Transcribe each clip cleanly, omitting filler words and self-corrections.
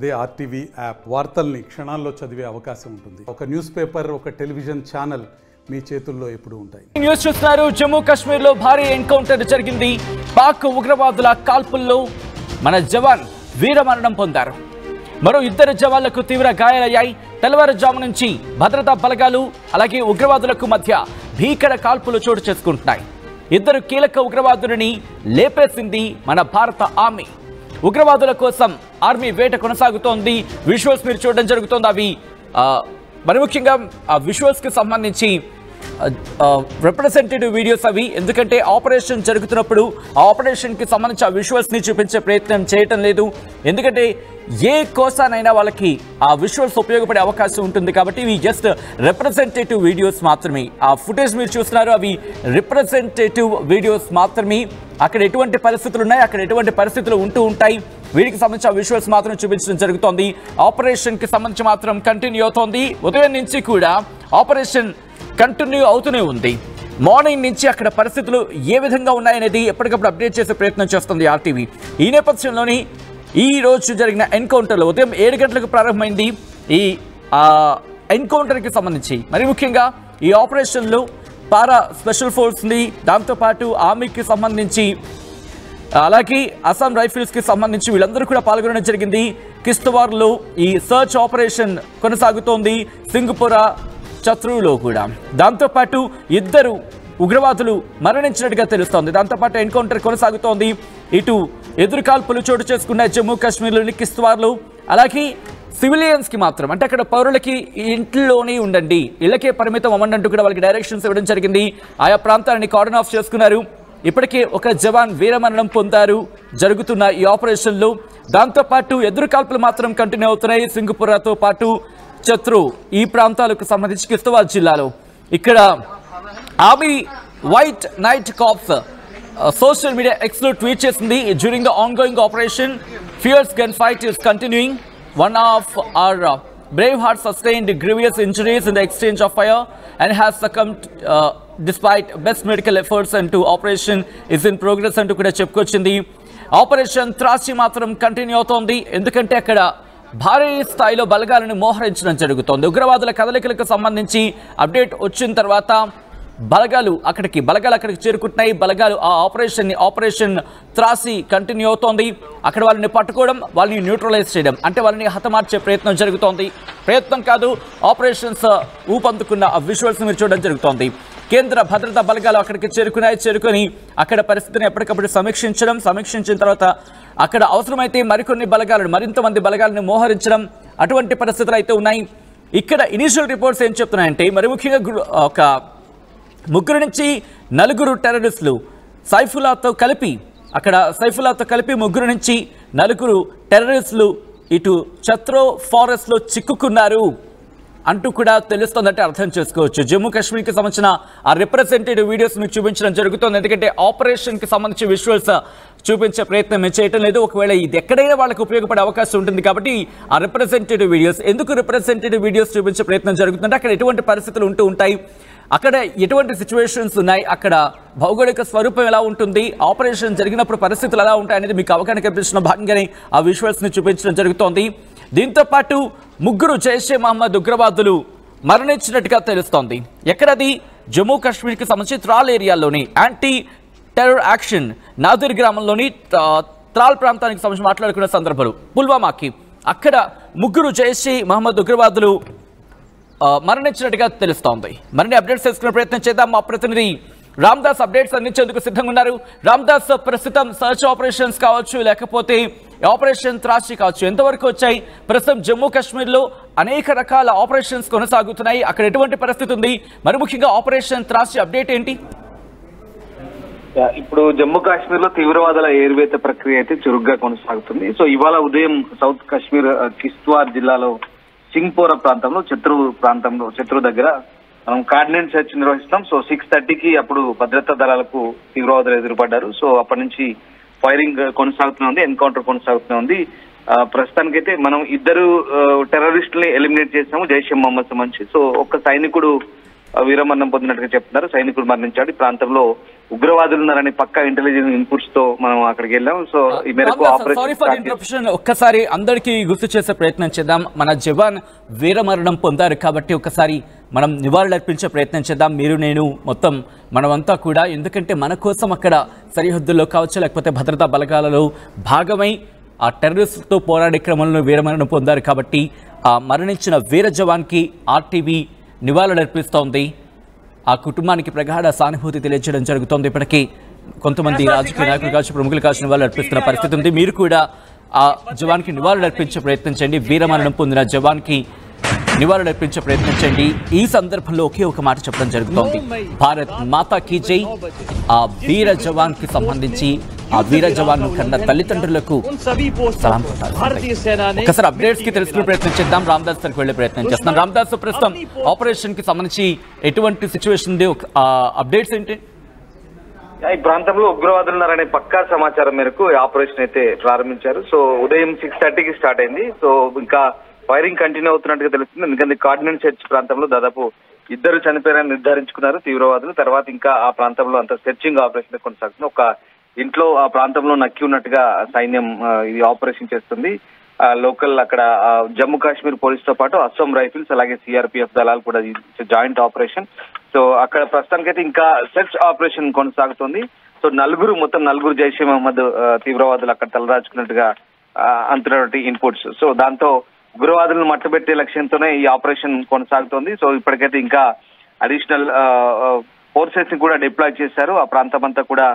అదే RTV app వార్తల్ని క్షణాల్లో చదివే అవకాశం ఉంటుంది. ఒక న్యూస్ పేపర్, ఒక టెలివిజన్ ఛానల్ మీ చేతుల్లో ఎప్పుడూ ఉంటాయి. న్యూస్ చూస్తున్నారు. జమ్మూ కాశ్మీర్ లో భారీ ఎన్కౌంటర్ జరిగింది. పాక్ ఉగ్రవాదుల కాల్పుల్లో మన జవాన్ వీరమరణం పొందారు. మరో ఇద్దరు జవాన్లకు తీవ్ర గాయాలయ్యాయి. తెల్లవారుజాము నుంచి భద్రతా బలగాలు అలాగే ఉగ్రవాదులకు మధ్య భీకర కాల్పులు చోటు చేసుకుంటున్నాయి. ఇద్దరు కీలక ఉగ్రవాదులని లేపేసింది మన భారత ఆర్మీ. ఉగ్రవాదుల కోసం ఆర్మీ వేట కొనసాగుతోంది. విజువల్స్ మీరు చూడడం జరుగుతోంది. అవి మరి ముఖ్యంగా ఆ విజువల్స్కి సంబంధించి రిప్రజెంటేటివ్ వీడియోస్ అవి. ఎందుకంటే ఆపరేషన్ జరుగుతున్నప్పుడు ఆ ఆపరేషన్కి సంబంధించి ఆ విజువల్స్ని చూపించే ప్రయత్నం చేయటం లేదు. ఎందుకంటే ఏ కోసానైనా వాళ్ళకి ఆ విజువల్స్ ఉపయోగపడే అవకాశం ఉంటుంది కాబట్టి ఇవి జస్ట్ రిప్రజెంటేటివ్ వీడియోస్ మాత్రమే. ఆ ఫుటేజ్ మీరు చూస్తున్నారు, అవి రిప్రజెంటేటివ్ వీడియోస్ మాత్రమే. అక్కడ ఎటువంటి పరిస్థితులు ఉన్నాయి, అక్కడ ఎటువంటి పరిస్థితులు ఉంటూ ఉంటాయి, వీటికి సంబంధించిన విజువల్స్ మాత్రం చూపించడం జరుగుతోంది. ఆపరేషన్కి సంబంధించి మాత్రం కంటిన్యూ అవుతోంది. ఉదయం నుంచి కూడా ఆపరేషన్ కంటిన్యూ అవుతూనే ఉంది. మార్నింగ్ నుంచి అక్కడ పరిస్థితులు ఏ విధంగా ఉన్నాయనేది ఎప్పటికప్పుడు అప్డేట్ చేసే ప్రయత్నం చేస్తుంది ఆర్టీవీ. ఈ నేపథ్యంలోని ఈ రోజు జరిగిన ఎన్కౌంటర్లో ఉదయం 7 గంటలకు ప్రారంభమైంది. ఈ ఎన్కౌంటర్కి సంబంధించి మరి ముఖ్యంగా ఈ ఆపరేషన్లో పారా స్పెషల్ ఫోర్స్ని, దాంతోపాటు ఆర్మీకి సంబంధించి అలాగే అస్సాం రైఫిల్స్కి సంబంధించి వీళ్ళందరూ కూడా పాల్గొనడం జరిగింది. కిస్తవార్లో ఈ సర్చ్ ఆపరేషన్ కొనసాగుతోంది. సింగపురా చత్రువులో కూడా దాంతోపాటు ఇద్దరు ఉగ్రవాదులు మరణించినట్టుగా తెలుస్తోంది. దాంతోపాటు ఎన్కౌంటర్ కొనసాగుతోంది. ఇటు ఎదురుకాల్పులు చోటు చేసుకున్న జమ్మూ కాశ్మీర్లోని కిస్తవార్లో అలాగే సివిలియన్స్కి మాత్రం, అంటే అక్కడ పౌరులకి ఇంట్లోనే ఉండండి, ఇళ్లకే పరిమితం అవ్వండి అంటూ కూడా వాళ్ళకి డైరెక్షన్స్ ఇవ్వడం జరిగింది. ఆయా ప్రాంతాలని కార్డన్ ఆఫ్ చేసుకున్నారు. ఇప్పటికే ఒక జవాన్ వీరమరణం పొందారు జరుగుతున్న ఈ ఆపరేషన్లో. దాంతోపాటు ఎదురుకాల్పులు మాత్రం కంటిన్యూ అవుతున్నాయి. సింగపురాతో పాటు చత్రు ఈ ప్రాంతాలకు సంబంధించి కిస్తవార్ జిల్లాలో ఇక్కడ army White Knight Corps social media ఎక్స్లో ట్వీట్ చేసింది. During the ongoing operation fierce gun fight is continuing. One of our brave heart sustained grievous injuries in the exchange of fire and has succumbed despite best medical efforts and operation is in progress అంటూ కూడా చెప్పుకొచ్చింది. Operation త్రాసి మాత్రం continue అవుతోంది. ఎందుకంటే అక్కడ భారీ స్థాయిలో బలగాలను మోహరించడం జరుగుతోంది. ఉగ్రవాదుల కదలికలకు సంబంధించి అప్డేట్ వచ్చిన తర్వాత బలగాలు అక్కడికి చేరుకుంటున్నాయి. బలగాలు ఆ ఆపరేషన్ త్రాసి కంటిన్యూ అవుతోంది. అక్కడ వాళ్ళని పట్టుకోవడం, వాళ్ళని న్యూట్రలైజ్ చేయడం, అంటే వాళ్ళని హతమార్చే ప్రయత్నం జరుగుతోంది. ప్రయత్నం కాదు, ఆపరేషన్స్ ఊపందుకున్న ఆ విజువల్స్ మీరు చూడడం జరుగుతోంది. కేంద్ర భద్రతా బలగాలు అక్కడికి చేరుకొని అక్కడ పరిస్థితిని ఎప్పటికప్పుడు సమీక్షించిన తర్వాత అక్కడ అవసరమైతే మరింతమంది బలగాలను మోహరించడం, అటువంటి పరిస్థితులు అయితే ఉన్నాయి. ఇక్కడ ఇనీషియల్ రిపోర్ట్స్ ఏం చెప్తున్నాయంటే మరి ముఖ్యంగా ఒక 3 నుంచి 4 టెర్రరిస్టులు సైఫుల్లాతో కలిపి 3 నుంచి 4 టెర్రరిస్టులు ఇటు చత్రో ఫారెస్ట్లో చిక్కుకున్నారు అంటూ కూడా తెలుస్తోందంటే అర్థం చేసుకోవచ్చు. జమ్మూ కాశ్మీర్కి సంబంధించిన ఆ రిప్రజెంటేటివ్ వీడియోస్ మీకు చూపించడం జరుగుతుంది. ఎందుకంటే ఆపరేషన్కి సంబంధించి విజువల్స్ చూపించే ప్రయత్నం మేము చేయటం లేదు. ఒకవేళ ఇది ఎక్కడైనా వాళ్ళకి ఉపయోగపడే అవకాశం ఉంటుంది కాబట్టి ఆ రిప్రజెంటేటివ్ వీడియోస్, ఎందుకు రిప్రజెంటేటివ్ వీడియోస్ చూపించే ప్రయత్నం జరుగుతుందంటే అక్కడ ఎటువంటి పరిస్థితులు ఉంటూ ఉంటాయి, అక్కడ ఎటువంటి సిచ్యువేషన్స్ ఉన్నాయి, అక్కడ భౌగోళిక స్వరూపం ఎలా ఉంటుంది, ఆపరేషన్ జరిగినప్పుడు పరిస్థితులు ఎలా ఉంటాయి అనేది మీకు అవగాహన కల్పించిన భాగంగానే ఆ విజువల్స్ని చూపించడం జరుగుతోంది. దీంతోపాటు 3 జైషే మహమ్మద్ ఉగ్రవాదులు మరణించినట్టుగా తెలుస్తోంది. ఎక్కడది? జమ్మూ కాశ్మీర్కి సంబంధించి Tral ఏరియాలోని anti terror action Nadir గ్రామంలోని త్రాల్ ప్రాంతానికి సంబంధించి మాట్లాడుకున్న సందర్భాలు పుల్వామాకి అక్కడ 3 జైషే మహమ్మద్ ఉగ్రవాదులు మరణించినట్టుగా తెలుస్తోంది. మరిన్ని అప్డేట్స్ తెలుసుకునే ప్రయత్నం చేద్దాం. మా ప్రతినిధి రామ్దాస్ అప్డేట్స్ అందించేందుకు సిద్ధంగా ఉన్నారు. రామ్దాస్, ప్రస్తుతం సర్చ్ ఆపరేషన్స్ కావచ్చు, లేకపోతే ఆపరేషన్ త్రాసి కావచ్చు, ఎంతవరకు వచ్చాయి? ప్రస్తుతం జమ్మూ కాశ్మీర్లో అనేక రకాల ఆపరేషన్స్ కొనసాగుతున్నాయి. అక్కడ ఎటువంటి పరిస్థితి ఉంది? మరి ముఖ్యంగా ఆపరేషన్ త్రాసి అప్డేట్ ఏంటి? ఇప్పుడు జమ్మూ కాశ్మీర్ లో తీవ్రవాదుల ఏరువేత ప్రక్రియ అయితే చురుగ్గా కొనసాగుతుంది. సో ఇవాళ ఉదయం సౌత్ కాశ్మీర్ కిస్తవార్ జిల్లాలో సింగ్పోరా ప్రాంతంలో చత్రు దగ్గర మనం కార్డినెంట్ సెర్చ్ నిర్వహిస్తాం. సో 6:30కి అప్పుడు భద్రతా దళాలకు తీవ్రవాదులు ఎదురుపడ్డారు. సో అప్పటి నుంచి ఫైరింగ్ కొనసాగుతూనే ఉంది, ఎన్కౌంటర్ కొనసాగుతూనే ఉంది. ప్రస్తుతానికైతే మనం 2 టెర్రరిస్టుల్ని ఎలిమినేట్ చేసాము జైషే మహమ్మద్ సంబంధించి. సో ఒక్క సైనికుడు వీరమరణం పొందినట్టుగా చెప్తున్నారు. సైనికుడు మరణించాడు. ఈ ప్రాంతంలో ఉగ్రవాదులు ఉన్నారని పక్కా ఇంటెలిజెన్స్ ఇన్పుట్స్ తో మనం అక్కడికి వెళ్ళాం. సో ఈ మేరకు సారీ ఫర్ ఇంటరప్షన్, ఒక్కసారి అందరికీ గుర్తు చేసే ప్రయత్నం చేద్దాం. మన జవాన్ వీరమరణం పొందారు కాబట్టి ఒకసారి మనం నివాళులర్పించే ప్రయత్నం చేద్దాం, మీరు నేను మొత్తం మనమంతా కూడా. ఎందుకంటే మన కోసం అక్కడ సరిహద్దుల్లో కావచ్చు లేకపోతే భద్రతా బలగాలలో భాగమై ఆ టెర్రరిస్టులతో పోరాడే క్రమంలో వీరమరణం పొందారు కాబట్టి ఆ మరణించిన వీర జవాన్కి ఆర్టీవీ నివాళులర్పిస్తోంది. ఆ కుటుంబానికి ప్రగాఢ సానుభూతి తెలియజేయడం జరుగుతోంది. ఇప్పటికీ కొంతమంది రాజకీయ నాయకులు కావచ్చు ప్రముఖులు కావచ్చు నివాళులు అర్పిస్తున్న పరిస్థితి ఉంది. మీరు కూడా ఆ జవాన్కి నివాళులు అర్పించే ప్రయత్నం చేయండి, వీరమరణం పొందిన జవాన్కి నివాళులు అర్పించే ప్రయత్నం చేయండి. ఈ సందర్భంలో ఒకే ఒక మాట చెప్పడం జరుగుతోంది, భారత్ మాతా కీ జై. ఆ వీర జవాన్ కి సంబంధించి ఆ వీర జవాన్ కన్న తల్లిదండ్రులకు సలాం కొట్టాలి. ఒకసారి అప్డేట్స్ కి తెలుసుకునే ప్రయత్నం చేద్దాం. రామదాస్ దగ్గరికి వెళ్లే ప్రయత్నం చేస్తున్నాం. రామదాస్, ప్రస్తుతం ఆపరేషన్ కి సంబంధించి ఎటువంటి సిచ్యువేషన్ ఉంది, అప్డేట్స్ ఏంటి? ఈ ప్రాంతంలో ఉగ్రవాదులు ఉన్నారనే పక్కా సమాచారం మేరకు ఆపరేషన్ అయితే ప్రారంభించారు. సో ఉదయం 6:30కి స్టార్ట్ అయింది. సో ఇంకా ఫైరింగ్ కంటిన్యూ అవుతున్నట్టుగా తెలుస్తుంది. ఎందుకంటే కార్డినెంట్ చర్చ్ ప్రాంతంలో దాదాపు 2 చనిపోయారని నిర్ధారించుకున్నారు తీవ్రవాదులు. తర్వాత ఇంకా ఆ ప్రాంతంలో అంత సెర్చింగ్ ఆపరేషన్ కొనసాగుతుంది. ఒక ఇంట్లో ఆ ప్రాంతంలో నక్కి ఉన్నట్టుగా సైన్యం ఇది ఆపరేషన్ చేస్తుంది. లోకల్ అక్కడ జమ్మూ కాశ్మీర్ పోలీస్ తో పాటు అస్సాం రైఫిల్స్ అలాగే సిఆర్పిఎఫ్ దళాలు కూడా జాయింట్ ఆపరేషన్. సో అక్కడ ప్రస్తుతానికైతే ఇంకా సెర్చ్ ఆపరేషన్ కొనసాగుతుంది. సో మొత్తం నలుగురు జైషే మహమ్మద్ తీవ్రవాదులు అక్కడ తలదాచుకున్నట్టుగా అంతున్నటువంటి ఇన్పుట్స్. సో దాంతో ఉగ్రవాదులను మట్టబెట్టే లక్ష్యంతోనే ఈ ఆపరేషన్ కొనసాగుతోంది. సో ఇప్పటికైతే ఇంకా అడిషనల్ ఫోర్సెస్ ని కూడా డిప్లాయ్ చేశారు. ఆ ప్రాంతం అంతా కూడా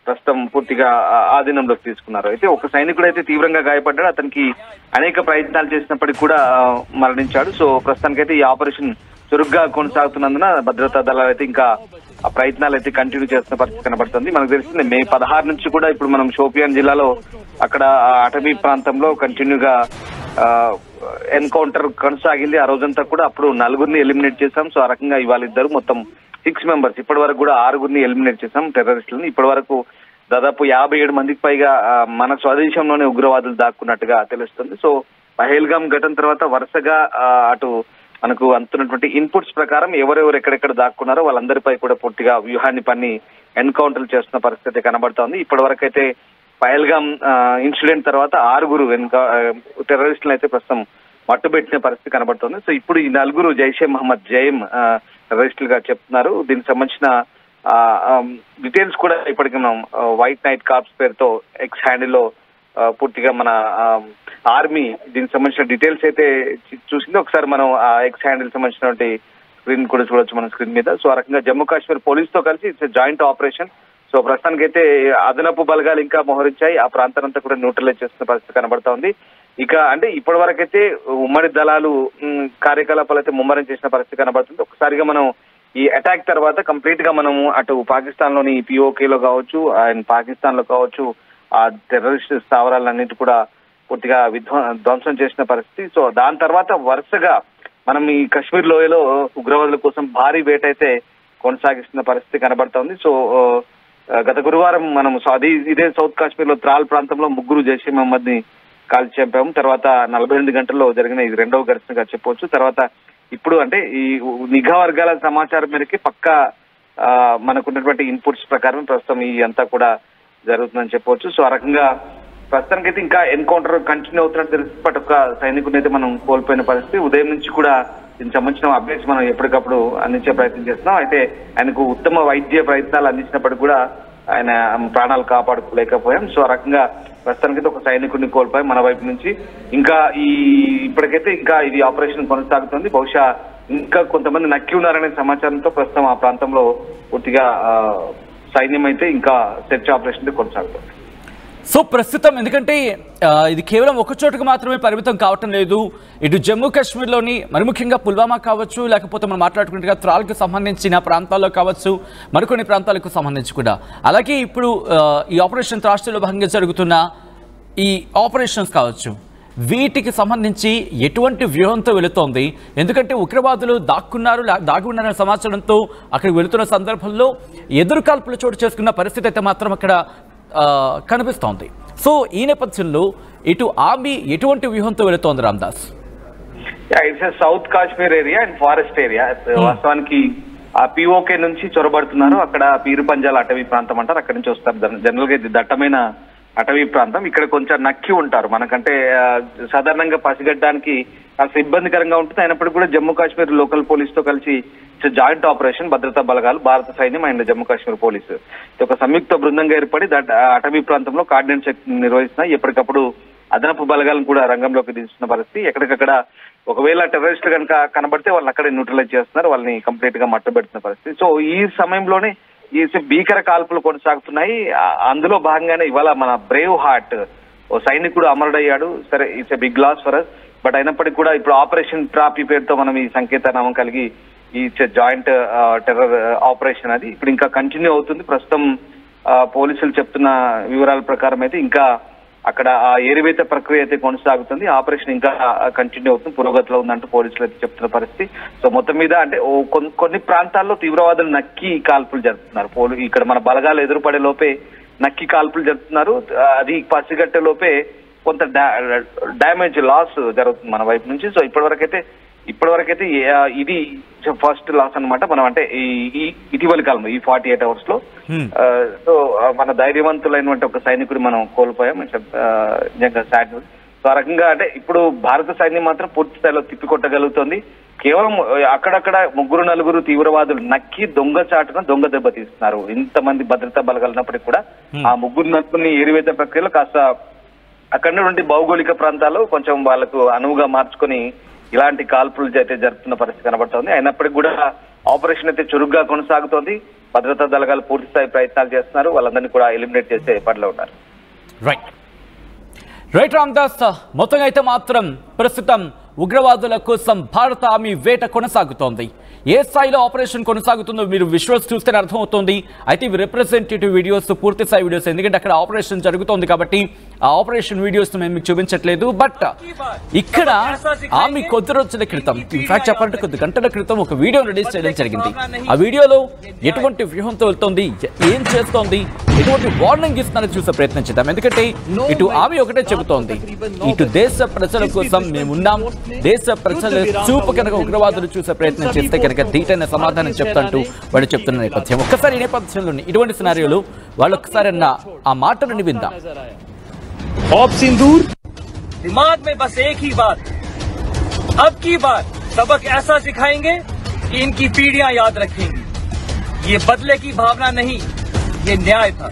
ప్రస్తుతం పూర్తిగా ఆధీనంలోకి తీసుకున్నారు. అయితే ఒక సైనికుడు అయితే తీవ్రంగా గాయపడ్డాడు. అతనికి అనేక ప్రయత్నాలు చేసినప్పటికీ కూడా మరణించాడు. సో ప్రస్తుతానికైతే ఈ ఆపరేషన్ చురుగ్గా కొనసాగుతున్నందున భద్రతా దళాలు అయితే ఇంకా ఆ ప్రయత్నాలు అయితే కంటిన్యూ చేస్తున్న పరిస్థితి కనబడుతుంది. మనకు తెలిసింది మే 16 నుంచి కూడా ఇప్పుడు మనం షోపియాన్ జిల్లాలో అక్కడ అటవీ ప్రాంతంలో కంటిన్యూగా ఎన్కౌంటర్ కొనసాగింది. ఆ రోజంతా కూడా అప్పుడు 4 ఎలిమినేట్ చేశాం. సో ఆ రకంగా ఇవాళ ఇద్దరు మొత్తం 6 మెంబర్స్, ఇప్పటి వరకు కూడా 6 ఎలిమినేట్ చేశాం టెర్రరిస్టులను. ఇప్పటి వరకు దాదాపు 57 మందికి పైగా మన స్వదేశంలోనే ఉగ్రవాదులు దాక్కున్నట్టుగా తెలుస్తుంది. సో పహల్గామ్ ఘటన తర్వాత వరుసగా అటు మనకు అందుతున్నటువంటి ఇన్పుట్స్ ప్రకారం ఎవరెవరు ఎక్కడెక్కడ దాక్కున్నారో వాళ్ళందరిపై కూడా పూర్తిగా వ్యూహాన్ని పన్ని ఎన్కౌంటర్లు చేస్తున్న పరిస్థితి కనబడుతోంది. ఇప్పటి వరకు అయితే పహల్గామ్ ఇన్సిడెంట్ తర్వాత 6 టెర్రరిస్టులు అయితే ప్రస్తుతం మట్టుబెట్టిన పరిస్థితి కనబడుతుంది. సో ఇప్పుడు ఈ 4 జైషే మహమ్మద్ జైమ్ టెర్రరిస్టులుగా చెప్తున్నారు. దీనికి సంబంధించిన డీటెయిల్స్ కూడా ఇప్పటికి మనం వైట్ నైట్ కార్ప్స్ పేరుతో ఎక్స్ హ్యాండిల్లో పూర్తిగా మన ఆర్మీ దీనికి సంబంధించిన డీటెయిల్స్ అయితే చూసింది. ఒకసారి మనం ఆ ఎక్స్ హ్యాండిల్ సంబంధించినటువంటి స్క్రీన్ కూడా చూడొచ్చు మన స్క్రీన్ మీద. సో ఆ రకంగా జమ్మూ కాశ్మీర్ పోలీస్ తో కలిసి ఇట్స్ జాయింట్ ఆపరేషన్. సో ప్రస్తుతానికైతే అదనపు బలగాలు ఇంకా మోహరించాయి. ఆ ప్రాంతానంతా కూడా న్యూట్రలైజ్ చేస్తున్న పరిస్థితి కనబడతా ఉంది. ఇక అంటే ఇప్పటి వరకైతే ఉమ్మడి దళాలు కార్యకలాపాలు అయితే ముమ్మరం చేసిన పరిస్థితి కనబడుతుంది. ఒకసారిగా మనం ఈ అటాక్ తర్వాత కంప్లీట్ గా మనం అటు పాకిస్తాన్ లోని పిఓకేలో కావచ్చు అండ్ పాకిస్తాన్ లో కావచ్చు ఆ టెర్రరిస్ట్ స్థావరాలన్నిటి కూడా పూర్తిగా ధ్వంసం చేసిన పరిస్థితి. సో దాని తర్వాత వరుసగా మనం ఈ కశ్మీర్ లోయలో ఉగ్రవాదుల కోసం భారీ వేట అయితే కొనసాగిస్తున్న పరిస్థితి కనబడుతోంది. సో గత గురువారం మనం ఇదే సౌత్ కాశ్మీర్ లో త్రాల్ ప్రాంతంలో 3 జైషే మహమ్మద్ ని కాల్చి చంపాము. తర్వాత 48 గంటల్లో జరిగిన ఇది 2వ ఘటనగా చెప్పవచ్చు. తర్వాత ఇప్పుడు అంటే ఈ నిఘా వర్గాల సమాచారం మేరకు పక్కా మనకున్నటువంటి ఇన్పుట్స్ ప్రకారం ప్రస్తుతం ఈ అంతా కూడా జరుగుతుందని చెప్పవచ్చు. సో ఆ రకంగా ప్రస్తుతానికైతే ఇంకా ఎన్కౌంటర్ కంటిన్యూ అవుతున్నట్టు తెలిసి బట్ ఒక సైనికుడిని అయితే మనం కోల్పోయిన పరిస్థితి. ఉదయం నుంచి కూడా దీనికి సంబంధించిన అప్డేట్స్ మనం ఎప్పటికప్పుడు అందించే ప్రయత్నం చేస్తున్నాం. అయితే ఆయనకు ఉత్తమ వైద్య ప్రయత్నాలు అందించినప్పటికీ కూడా ఆయన ప్రాణాలు కాపాడుకోలేకపోయాం. సో ఆ రకంగా ప్రస్తుతానికైతే ఒక సైనికుడిని కోల్పోయాం మన వైపు నుంచి. ఇంకా ఇప్పటికైతే ఇంకా ఇది ఆపరేషన్ కొనసాగుతుంది. బహుశా ఇంకా కొంతమంది నక్కి ఉన్నారనే సమాచారంతో ప్రస్తుతం ఆ ప్రాంతంలో పూర్తిగా సైన్యం అయితే ఇంకా సెర్చ్ ఆపరేషన్ కొనసాగుతుంది. సో ప్రస్తుతం ఎందుకంటే ఇది కేవలం ఒక చోటుకు మాత్రమే పరిమితం కావటం లేదు. ఇటు జమ్మూ కాశ్మీర్లోని మరి ముఖ్యంగా పుల్వామా కావచ్చు లేకపోతే మనం మాట్లాడుకున్నట్టుగా త్రాల్కు సంబంధించిన ప్రాంతాల్లో కావచ్చు మరికొన్ని ప్రాంతాలకు సంబంధించి కూడా అలాగే ఇప్పుడు ఈ ఆపరేషన్ రాష్ట్రంలో భాగంగా జరుగుతున్న ఈ ఆపరేషన్స్ కావచ్చు వీటికి సంబంధించి ఎటువంటి వ్యూహంతో వెళుతోంది? ఎందుకంటే ఉగ్రవాదులు దాగి ఉన్నారనే సమాచారంతో అక్కడికి వెళుతున్న సందర్భంలో ఎదురుకాల్పులు చోటు చేసుకున్న పరిస్థితి అయితే మాత్రం అక్కడ కనిపిస్తోంది. సో ఈ నేపథ్యంలో ఇటు ఆర్మీ ఎటువంటి వ్యూహంతో వెళుతోంది Ramdas? It's south Kashmir area and forest area. వాస్తవానికి ఆ పిఓకే నుంచి చొరబడుతున్నారు. అక్కడ పీరుపంజాల అటవీ ప్రాంతం అంటారు, అక్కడి నుంచి వస్తారు. జనరల్ గా ఇది దట్టమైన అటవీ ప్రాంతం. ఇక్కడ కొంచెం నక్కి ఉంటారు. మనకంటే సాధారణంగా పసిగట్టడానికి కాస్త ఇబ్బందికరంగా ఉంటుంది. అయినప్పటికీ కూడా జమ్మూ కాశ్మీర్ లోకల్ పోలీస్ తో కలిసి జాయింట్ ఆపరేషన్ భద్రతా బలగాలు, భారత సైన్యం అండ్ జమ్మూ కాశ్మీర్ పోలీసు ఒక సంయుక్త బృందంగా ఏర్పడి అటవీ ప్రాంతంలో కార్డినెన్స్ నిర్వహిస్తున్నాయి. ఎప్పటికప్పుడు అదనపు బలగాలను కూడా రంగంలోకి దించుతున్న పరిస్థితి. ఎక్కడికక్కడ ఒకవేళ టెర్రరిస్టులు కనుక కనబడితే వాళ్ళని అక్కడే న్యూట్రలైజ్ చేస్తున్నారు, వాళ్ళని కంప్లీట్ గా మట్టబెడుతున్న పరిస్థితి. సో ఈ సమయంలోనే ఈ భీకర కాల్పులు కొనసాగుతున్నాయి. అందులో భాగంగానే ఇవాళ మన బ్రేవ్ హార్ట్ ఓ సైనికుడు అమరుడయ్యాడు. సరే, it's a big loss for us. But అయినప్పటికీ కూడా ఇప్పుడు ఆపరేషన్ ట్రాపీ పేరుతో మనం ఈ సంకేతనామం కలిగి ఈ జాయింట్ టెర్రర్ ఆపరేషన్ అది ఇప్పుడు ఇంకా కంటిన్యూ అవుతుంది. ప్రస్తుతం పోలీసులు చెప్తున్న వివరాల ప్రకారం అయితే ఇంకా అక్కడ ఆ ఏరివేత ప్రక్రియ అయితే కొనసాగుతుంది. ఆపరేషన్ ఇంకా కంటిన్యూ అవుతుంది, పురోగతిలో ఉందంటూ పోలీసులు అయితే చెప్తున్న పరిస్థితి. సో మొత్తం మీద అంటే కొన్ని ప్రాంతాల్లో తీవ్రవాదులు నక్కి కాల్పులు జరుపుతున్నారు. ఇక్కడ మన బలగాలు ఎదురుపడే లోపే నక్కి కాల్పులు జరుపుతున్నారు. అది పసిగట్టే లోపే కొంత డ్యామేజ్ లాస్ జరుగుతుంది మన వైపు నుంచి. సో ఇప్పటివరకైతే ఇది ఫస్ట్ లాస్ అన్నమాట. మనం అంటే ఈ ఇటీవలి కాలంలో ఈ 48 hours లో సో మన ధైర్యవంతులైనటువంటి ఒక సైనికుడు మనం కోల్పోయాం. నిజంగా సాడ్ న్యూస్. సో ఆ రకంగా అంటే ఇప్పుడు భారత సైన్యం మాత్రం పూర్తి స్థాయిలో తిప్పికొట్టగలుగుతుంది. కేవలం అక్కడక్కడ 3-4 తీవ్రవాదులు నక్కి దొంగ దెబ్బ తీస్తున్నారు. ఇంతమంది భద్రతా బలగాలు ఉన్నప్పటికీ కూడా ఆ 3-4 ఏరివేత ప్రక్రియలో కాస్త అక్కడ నుండి భౌగోళిక ప్రాంతాలు కొంచెం వాళ్ళకు అనువుగా మార్చుకొని ఇలాంటి కాల్పులు అయితే జరుపుతున్న పరిస్థితి కనబడుతోంది. అయినప్పటికీ కూడా ఆపరేషన్ అయితే చురుగ్గా కొనసాగుతోంది. భద్రతా దళాలు పూర్తి స్థాయి ప్రయత్నాలు చేస్తున్నారు. వాళ్ళందరినీ కూడా ఎలిమినేట్ చేసే పనిలో ఉన్నారు. రైట్ రామ్దాస్, మొత్తంగా అయితే మాత్రం ప్రస్తుతం ఉగ్రవాదుల కోసం భారత ఆర్మీ వేట కొనసాగుతోంది. ఏ స్థాయిలో ఆపరేషన్ కొనసాగుతుందో మీరు విజువల్స్ చూస్తేనే అర్థమవుతోంది. అయితే ఇవి రిప్రజెంటేటివ్ వీడియోస్, పూర్తి స్థాయి వీడియోస్, ఎందుకంటే అక్కడ ఆపరేషన్ జరుగుతోంది కాబట్టి ఆ ఆపరేషన్ వీడియోస్ మేము మీకు చూపించట్లేదు. బట్ ఇక్కడ ఆర్మీ కొద్ది రోజుల క్రితం, ఇన్ఫాక్ట్ చెప్పాలంటే కొద్ది గంటల క్రితం ఒక వీడియో రిలీజ్ చేయడం జరిగింది. ఆ వీడియోలో ఎటువంటి వ్యూహంతో వెళ్తోంది, ఏం చేస్తోంది, ఎటువంటి వార్నింగ్ ఇస్తున్నారో చూసే ప్రయత్నం చేద్దాం. ఎందుకంటే ఇటు ఆర్మీ ఒకటే చెబుతోంది, ఇటు దేశ ప్రజల కోసం మేమున్నాం, దేశ ప్రజల చూపు కనుక ఉగ్రవాదులు చూసే ప్రయత్నం చేస్తే కనుక ధీటైన సమాధానం చెప్తాంటూ వాళ్ళు చెప్తున్న నేపథ్యం. ఒక్కసారి ఈ నేపథ్యంలో ఇటువంటి సినారియోలు వాళ్ళు ఒక్కసారి అన్న ఆ మాటలను విందాం. ऑप सिंदूर दिमाग में बस एक ही बात, अब की बार सबक ऐसा सिखाएंगे कि इनकी पीढ़ियां याद रखेंगी. ये बदले की भावना नहीं, ये न्याय था.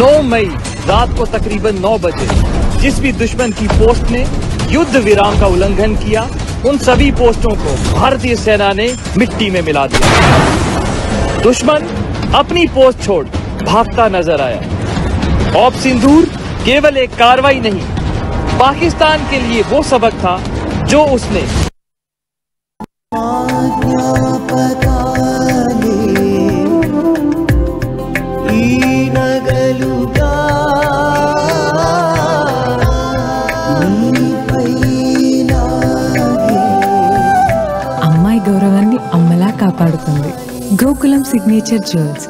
9 मई रात को तकरीबन 9 बजे जिस भी दुश्मन की पोस्ट ने युद्ध विराम का उल्लंघन किया, उन सभी पोस्टों को भारतीय सेना ने मिट्टी में मिला दिया. दुश्मन अपनी पोस्ट छोड़ भागता नजर आया. ऑप सिंदूर केवल एक कार्रवाई नहीं, पाकिस्तान के लिए वो सबक था जो उसने అమ్మాయి గౌరవాన్ని అమ్మలా కాపాడుతుంది. Gokulam signature jewels.